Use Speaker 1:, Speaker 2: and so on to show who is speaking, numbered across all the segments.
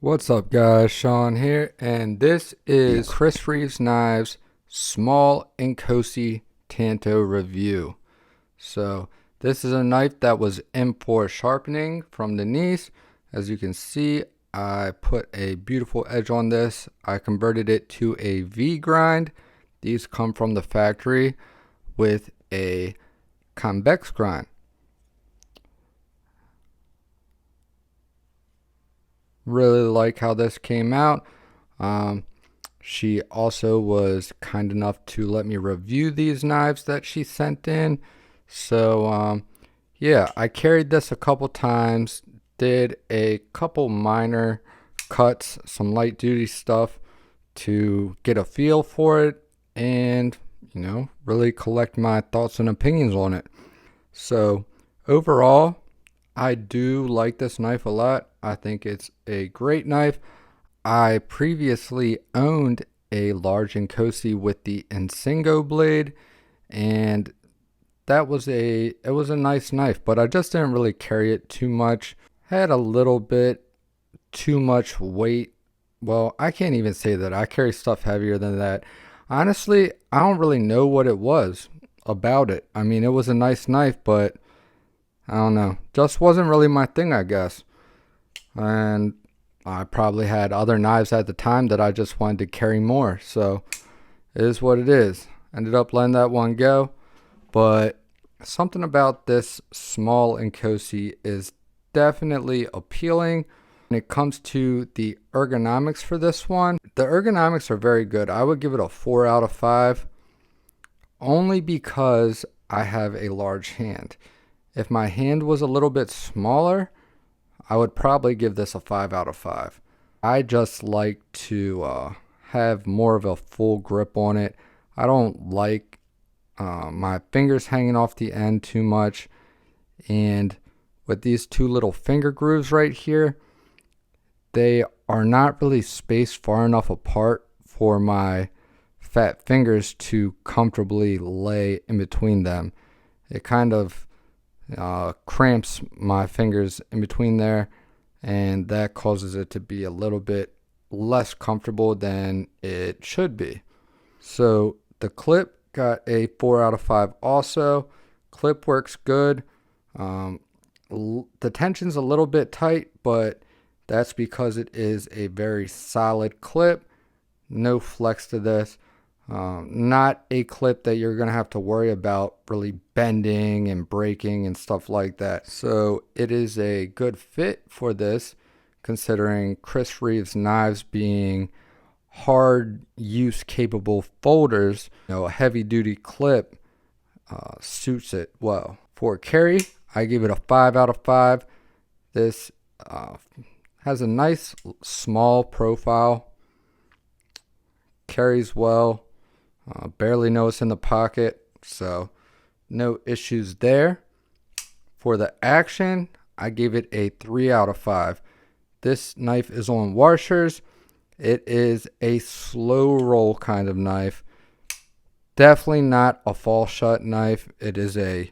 Speaker 1: What's up guys, Sean here, and this is Chris Reeves Knives Small Inkosi Tanto review. So this is a knife that was in for sharpening from the niece. As you can see, I put a beautiful edge on this. I converted it to a V grind. These come from the factory with a convex grind. Really like how this came out. She also was kind enough to let me review these knives that she sent in. So yeah, I carried this a couple times, did a couple minor cuts, some light duty stuff to get a feel for it, and really collect my thoughts and opinions on it. So overall, I do like this knife a lot. I think it's a great knife. I previously owned a large Inkosi with the Insingo blade, and it was a nice knife, but I just didn't really carry it too much. Had a little bit too much weight. Well, I can't even say that. I carry stuff heavier than that. Honestly, I don't really know what it was about it. I mean, it was a nice knife, but I don't know. Just wasn't really my thing, I guess. And I probably had other knives at the time that I just wanted to carry more. So it is what it is. Ended up letting that one go. But something about this small Inkosi is definitely appealing. When it comes to the ergonomics for this one, the ergonomics are very good. I would give it a 4 out of 5. Only because I have a large hand. If my hand was a little bit smaller, I would probably give this a 5 out of 5. I just like to have more of a full grip on it. I don't like my fingers hanging off the end too much. And with these two little finger grooves right here, they are not really spaced far enough apart for my fat fingers to comfortably lay in between them. It kind of cramps my fingers in between there, and that causes it to be a little bit less comfortable than it should be. So the clip got a 4 out of 5 also. Clip works good. The tension's a little bit tight, but that's because it is a very solid clip. No flex to this. Not a clip that you're going to have to worry about really bending and breaking and stuff like that. So it is a good fit for this, considering Chris Reeves knives being hard use capable folders. A heavy duty clip suits it well. For carry, I give it a 5 out of 5. This has a nice small profile, carries well. Barely know it's in the pocket, so no issues there. For the action, I gave it a 3 out of 5. This knife is on washers. It is a slow roll kind of knife. Definitely not a fall shut knife. It is a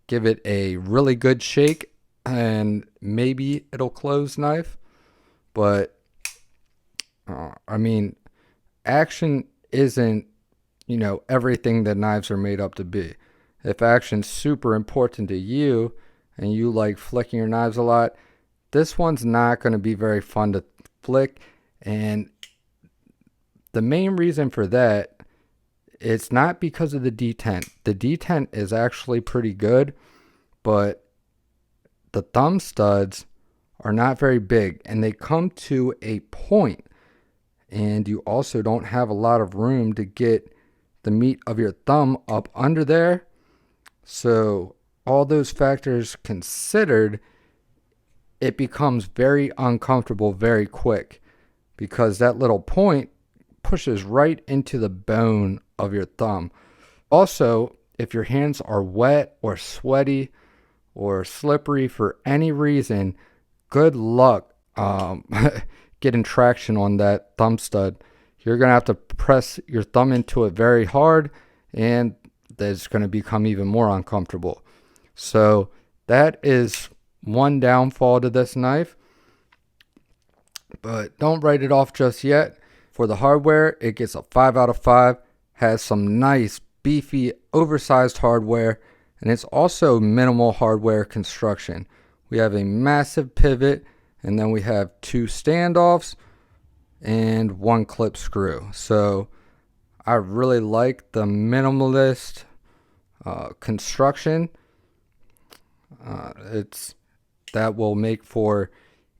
Speaker 1: give it a really good shake and maybe it'll close knife. But I mean, action isn't everything that knives are made up to be. If action's super important to you and you like flicking your knives a lot, this one's not going to be very fun to flick. And the main reason for that, it's not because of the detent. The detent is actually pretty good, but the thumb studs are not very big and they come to a point, and you also don't have a lot of room to get the meat of your thumb up under there. So all those factors considered, it becomes very uncomfortable very quick because that little point pushes right into the bone of your thumb. Also, if your hands are wet or sweaty or slippery for any reason, good luck getting traction on that thumb stud. You're going to have to press your thumb into it very hard, and it's going to become even more uncomfortable. So that is one downfall to this knife. but don't write it off just yet. For the hardware, it gets a 5 out of 5. Has some nice, beefy, oversized hardware, and it's also minimal hardware construction. We have a massive pivot, and then we have 2 standoffs and 1 clip screw. So I really like the minimalist construction. That will make for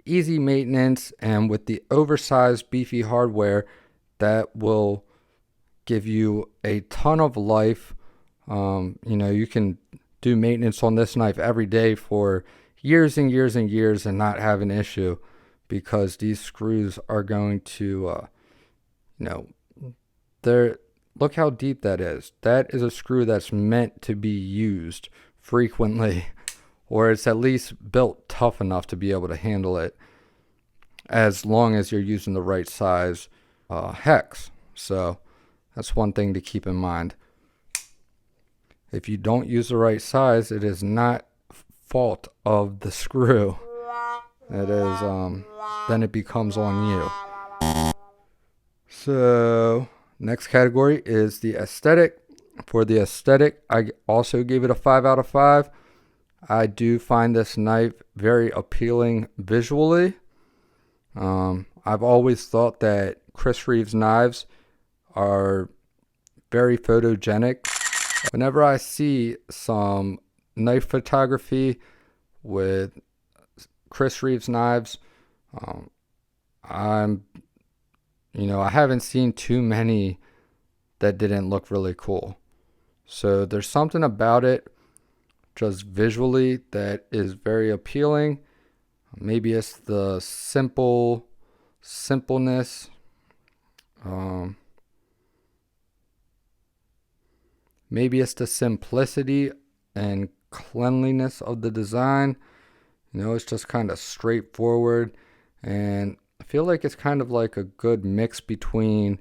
Speaker 1: easy maintenance, and with the oversized beefy hardware, that will give you a ton of life. You can do maintenance on this knife every day for years and years and years and not have an issue, because these screws are going to look how deep that is. That is a screw that's meant to be used frequently, or it's at least built tough enough to be able to handle it, as long as you're using the right size hex. So that's one thing to keep in mind. If you don't use the right size, it is not fault of the screw. It is then it becomes on you. So next category is the aesthetic. For the aesthetic, I also gave it a 5 out of 5. I do find this knife very appealing visually. I've always thought that Chris Reeves knives are very photogenic. Whenever I see some knife photography with Chris Reeves knives, I haven't seen too many that didn't look really cool. So there's something about it just visually that is very appealing. Maybe it's the simpleness. Maybe it's the simplicity and cleanliness of the design. It's just kind of straightforward, and I feel like it's kind of like a good mix between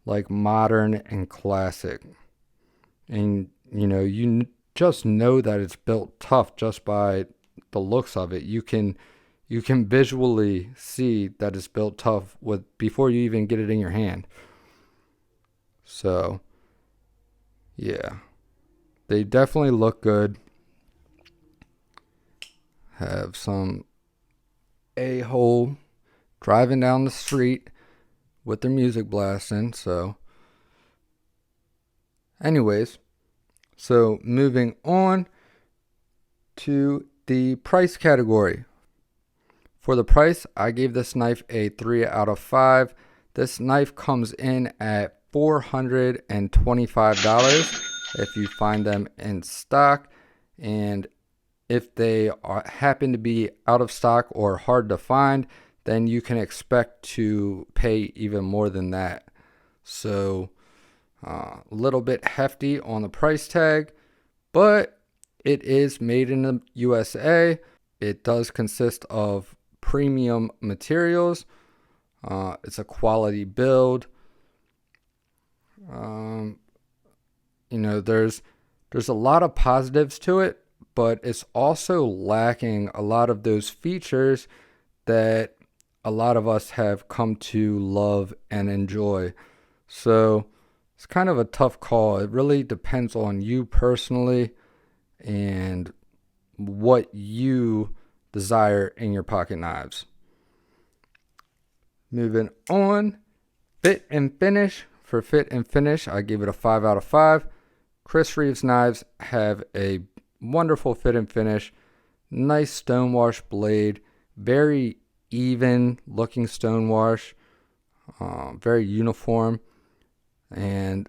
Speaker 1: like modern and classic. And you just know that it's built tough just by the looks of it. You can visually see that it's built tough before you even get it in your hand. So yeah, they definitely look good. Have some a-hole driving down the street with their music blasting. So anyways, so moving on to the price category. For the price, I gave this knife a 3 out of 5. This knife comes in at $425 if you find them in stock, and if they happen to be out of stock or hard to find, then you can expect to pay even more than that. So a little bit hefty on the price tag, but it is made in the USA. It does consist of premium materials. It's a quality build. There's a lot of positives to it, but it's also lacking a lot of those features that a lot of us have come to love and enjoy. So it's kind of a tough call. It really depends on you personally and what you desire in your pocket knives. Moving on, fit and finish. For fit and finish, I give it a 5 out of 5. Chris Reeves knives have a wonderful fit and finish. Nice stonewash blade. Very even looking stonewash. Very uniform. And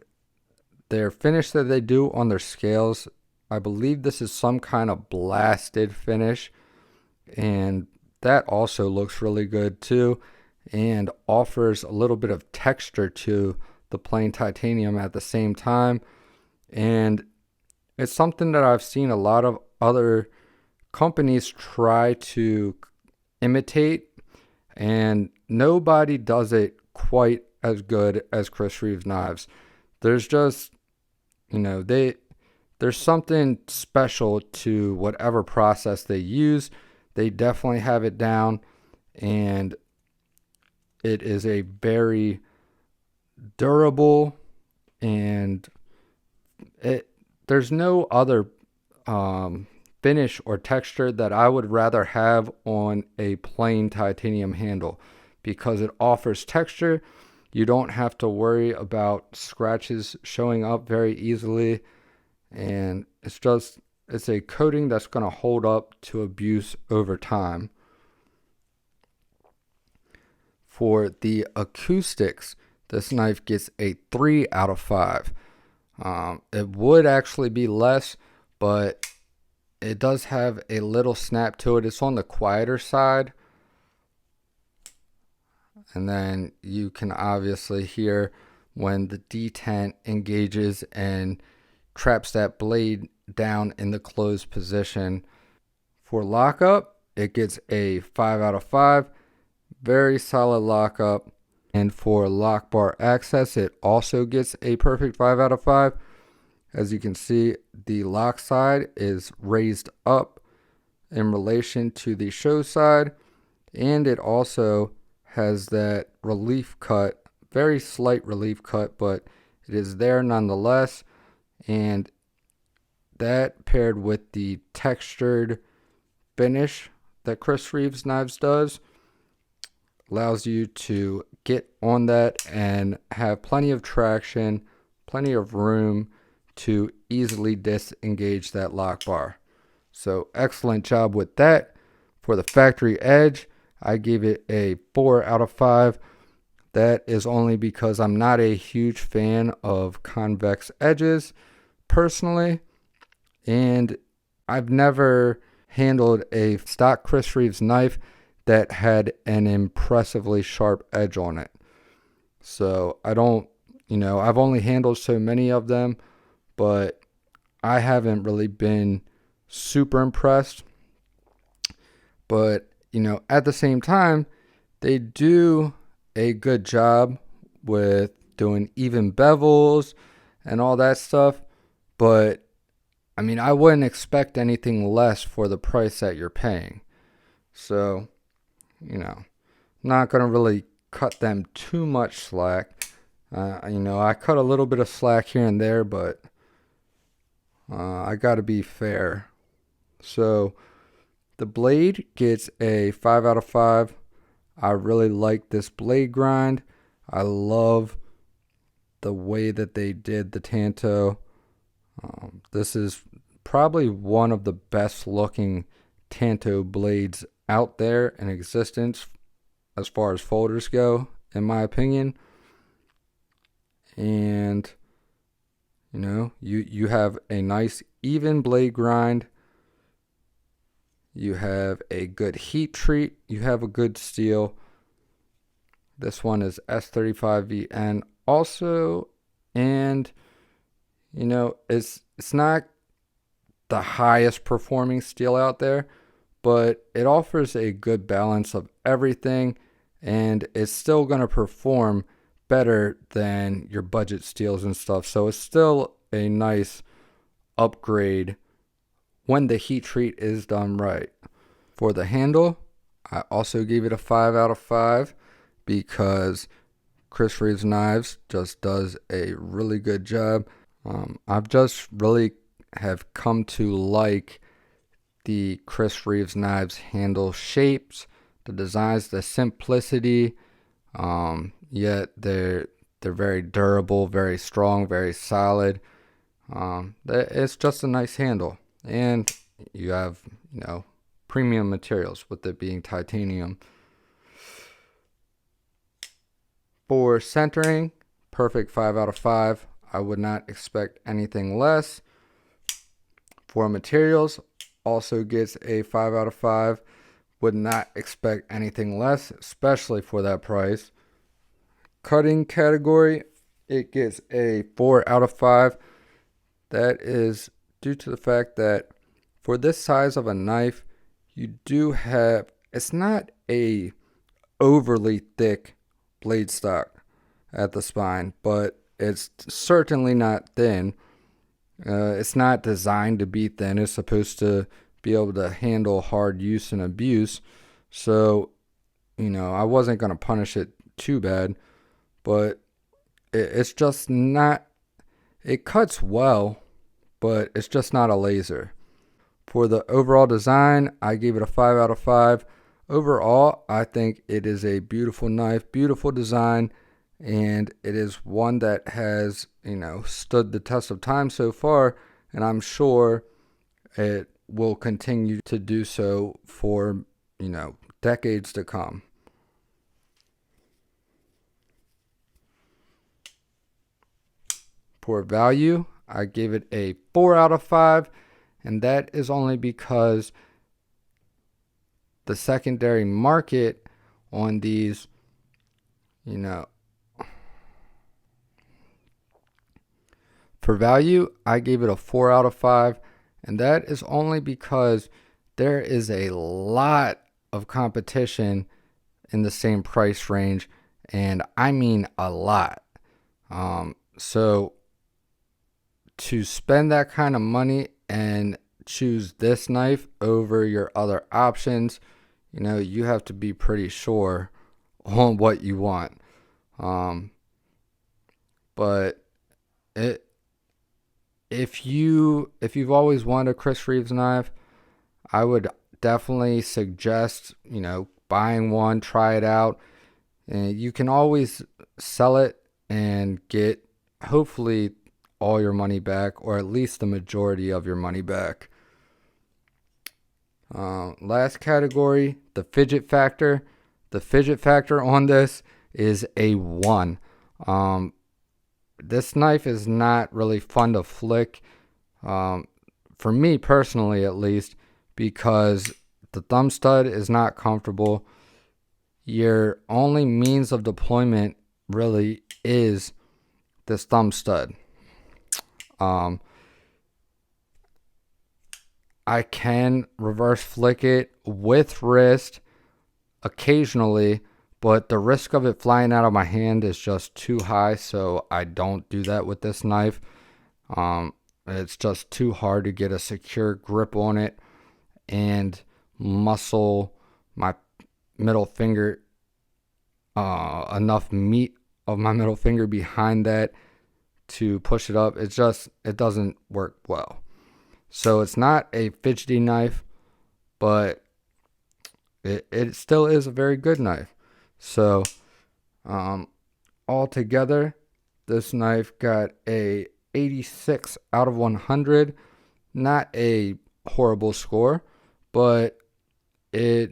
Speaker 1: their finish that they do on their scales, I believe this is some kind of blasted finish. And that also looks really good too, and offers a little bit of texture to the plain titanium at the same time. And it's something that I've seen a lot of other companies try to imitate, and nobody does it quite as good as Chris Reeves knives. There's just, there's something special to whatever process they use. They definitely have it down, and it is a very durable, and there's no other finish or texture that I would rather have on a plain titanium handle, because it offers texture. You don't have to worry about scratches showing up very easily, and it's a coating that's going to hold up to abuse over time. For the acoustics, this knife gets a 3 out of 5. It would actually be less, but it does have a little snap to it. It's on the quieter side. And then you can obviously hear when the detent engages and traps that blade down in the closed position. For lockup, it gets a 5 out of 5. Very solid lockup. And for lock bar access, it also gets a perfect 5 out of 5. As you can see, the lock side is raised up in relation to the show side, and it also has that relief cut, very slight relief cut, but it is there nonetheless. And that, paired with the textured finish that Chris Reeves Knives does, allows you to get on that and have plenty of traction, plenty of room to easily disengage that lock bar. So excellent job with that. For the factory edge, I gave it a 4 out of 5. That is only because I'm not a huge fan of convex edges personally, and I've never handled a stock Chris Reeves knife that had an impressively sharp edge on it. So I don't, I've only handled so many of them, but I haven't really been super impressed. But, at the same time, they do a good job with doing even bevels and all that stuff. But, I wouldn't expect anything less for the price that you're paying. So, not going to really cut them too much slack. I cut a little bit of slack here and there, but I got to be fair. So the blade gets a 5 out of 5. I really like this blade grind. I love the way that they did the Tanto. This is probably one of the best looking Tanto blades out there in existence as far as folders go, in my opinion. And you have a nice even blade grind. You have a good heat treat. You have a good steel. This one is S35VN also, and it's not the highest performing steel out there, but it offers a good balance of everything, and it's still going to perform better than your budget steels and stuff. So it's still a nice upgrade when the heat treat is done right. For the handle, I also gave it a 5 out of 5 because Chris Reeves Knives just does a really good job. I've just really have come to like the Chris Reeves Knives handle shapes, the designs, the simplicity, yet they're very durable, very strong, very solid. It's just a nice handle, and you have premium materials with it being titanium. For centering, perfect 5 out of 5. I would not expect anything less. For materials, also gets a 5 out of 5. Would not expect anything less, especially for that price. Cutting category, it gets a 4 out of 5. That is due to the fact that for this size of a knife, you do have, it's not a overly thick blade stock at the spine, but it's certainly not thin. It's not designed to be thin. It's supposed to be able to handle hard use and abuse. So, I wasn't going to punish it too bad, but it's just not, it cuts well, but it's just not a laser. For the overall design, I gave it a 5 out of 5. Overall, I think it is a beautiful knife, beautiful design, and it is one that has, stood the test of time so far, and I'm sure it will continue to do so for, decades to come. For value, I gave it a 4 out of 5, and that is only because the secondary market on these, for value, I gave it a 4 out of 5, and that is only because there is a lot of competition in the same price range, and I mean a lot. So to spend that kind of money and choose this knife over your other options, you have to be pretty sure on what you want. But if you've always wanted a Chris Reeves knife, I would definitely suggest, buying one, try it out. And you can always sell it and get hopefully all your money back, or at least the majority of your money back. Last category, the fidget factor. The fidget factor on this is a 1. This knife is not really fun to flick, for me personally at least, because the thumb stud is not comfortable. Your only means of deployment really is this thumb stud. I can reverse flick it with wrist occasionally, but the risk of it flying out of my hand is just too high, so I don't do that with this knife. It's just too hard to get a secure grip on it and muscle my middle finger, enough meat of my middle finger behind that to push it up. It doesn't work well. So it's not a fidgety knife, but it still is a very good knife. So altogether, this knife got a 86 out of 100. Not a horrible score, but it's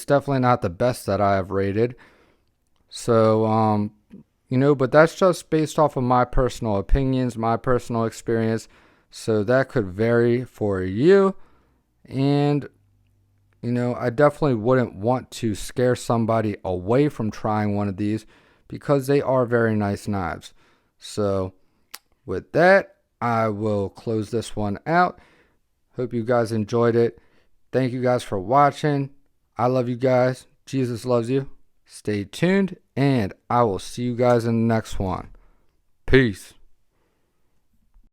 Speaker 1: definitely not the best that I have rated. So but that's just based off of my personal opinions, my personal experience. So that could vary for you. And, I definitely wouldn't want to scare somebody away from trying one of these because they are very nice knives. So with that, I will close this one out. Hope you guys enjoyed it. Thank you guys for watching. I love you guys. Jesus loves you. Stay tuned, and I will see you guys in the next one. Peace.